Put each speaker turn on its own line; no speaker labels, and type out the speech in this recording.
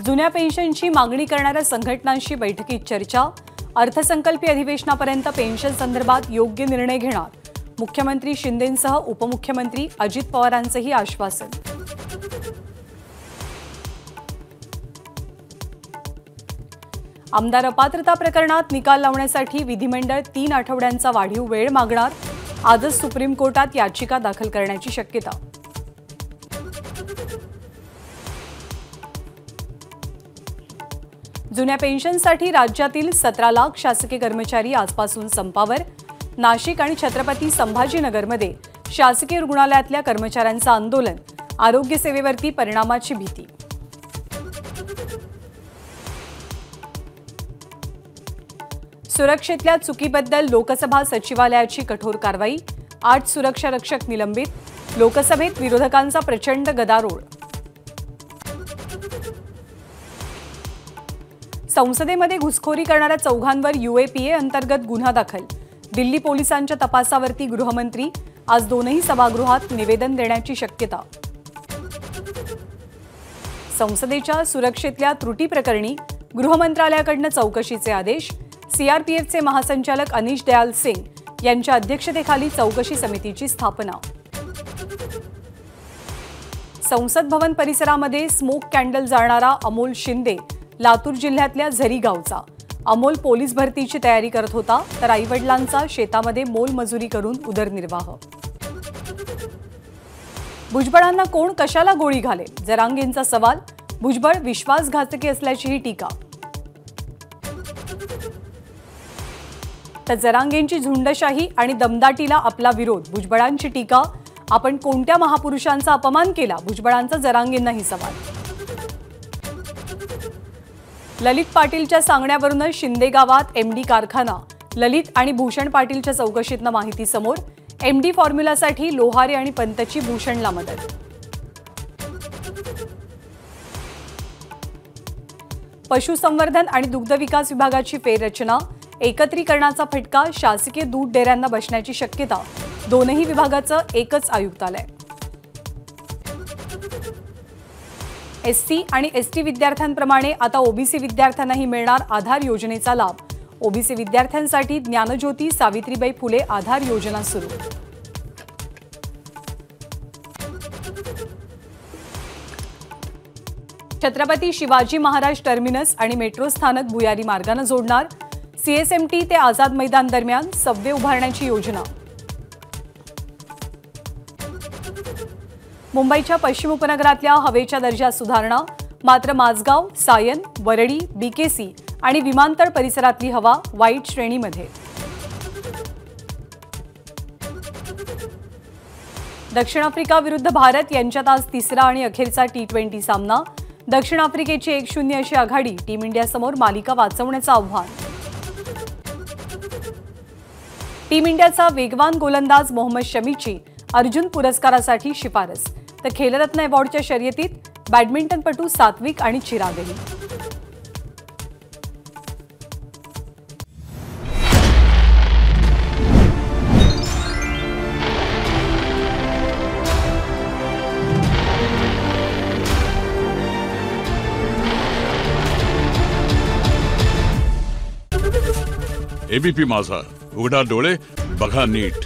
जुन्या पेन्शनची मागणी करणाऱ्या संघटनांशी बैठकीत चर्चा। अर्थसंकल्पीय अधिवेशनापर्यंत पेन्शन संदर्भात योग्य निर्णय घेणार। मुख्यमंत्री शिंदेंसह उपमुख्यमंत्री अजित पवारांचंही आश्वासन। आमदार अपात्रता प्रकरणात निकाल लावण्यासाठी विधिमंडळ 3 आठवड्यांचा वाढीव वेळ मागणार। आजच सुप्रीम कोर्टात याचिका दाखल करण्याची शक्यता। जुन्या पेन्शनसाठी राज्यातील 17 लाख शासकीय कर्मचारी आजपासून संपावर। नाशिक आणि छत्रपती संभाजीनगरमध्ये शासकीय रुग्णालयातल्या कर्मचाऱ्यांचं आंदोलन। आरोग्य सेवेवरती परिणामाची भीती। सुरक्षेतल्या चुकीबद्दल लोकसभा सचिवालयाची कठोर कारवाई। 8 सुरक्षा रक्षक निलंबित। लोकसभेत विरोधकांचा प्रचंड गदारोळ। संसदेमध्ये घुसखोरी करणाऱ्या चौघांवर UAPA अंतर्गत गुन्हा दाखल। दिल्ली पोलिसांच्या तपासावरती गृहमंत्री। आज दोनही सभागृहात निवेदन देण्याची शक्यता। संसदेच्या सुरक्षेतल्या त्रुटी प्रकरणी गृहमंत्रालयाकडून चौकशीचे आदेश। CRPFचे महासंचालक अनीश दयाल सिंग यांच्या अध्यक्षतेखाली चौकशी समितीची स्थापना। संसद भवन परिसरामध्ये स्मोक कॅन्डल जाळणारा अमोल शिंदे लातूर जिल्ह्यातल्या झरी गावचा। अमोल पोलीस भरतीची तयारी करत होता, तर आईवडिलांचा शेतामध्ये मोलमजुरी करून उदरनिर्वाह। भुजबळांना कोण कशाला गोळी घालेल, जरांगेंचा सवाल। भुजबळ विश्वासघातकी असल्याचीही टीका। तर जरांगेंची झुंडशाही आणि दमदाटीला आपला विरोध। भुजबळांची टीका। आपण कोणत्या महापुरुषांचा अपमान केला, भुजबळांचा जरांगेंनाही सवाल। ललित पाटीलच्या सांगण्यावरूनच शिंदे गावात MD कारखाना। ललित आणि भूषण पाटीलच्या चौकशीतनं माहिती समोर। MD फॉर्म्युलासाठी लोहारे आणि पंतची भूषणला मदत। पशुसंवर्धन आणि दुग्धविकास विभागाची फेररचना। एकत्रीकरणाचा फटका शासकीय दूध डेऱ्यांना बसण्याची शक्यता। दोनही विभागाचं एकच आयुक्तालय। SC आणि ST विद्यार्थ्यांप्रमाणे आता OBC विद्यार्थ्यांनाही मिळणार आधार योजनेचा लाभ। OBC विद्यार्थ्यांसाठी ज्ञानज्योती सावित्रीबाई फुले आधार योजना सुरू। छत्रपती शिवाजी महाराज टर्मिनस आणि मेट्रो स्थानक भुयारी मार्गाने जोडणार। CSMT ते आझाद मैदान दरम्यान सबवे उभारण्याची योजना। मुंबईच्या पश्चिम उपनगरातल्या हवेच्या दर्जात सुधारणा। मात्र माझगाव, सायन, वरळी, BKC आणि विमानतळ परिसरातली हवा वाईट श्रेणीमध्ये। दक्षिण आफ्रिका विरुद्ध भारत यांच्यात आज तिसरा आणि अखेरचा T20 सामना। दक्षिण आफ्रिकेची 1-0 अशी आघाडी। टीम इंडियासमोर मालिका वाचवण्याचं आव्हान। टीम इंडियाचा वेगवान गोलंदाज मोहम्मद शमीची अर्जुन पुरस्कारासाठी शिफारस। तर खेलरत्न अवॉर्डच्या शर्यतीत बॅडमिंटनपटू सात्विक आणि चिरागही।
ABP माझा, उघडा डोळे बघा नीट।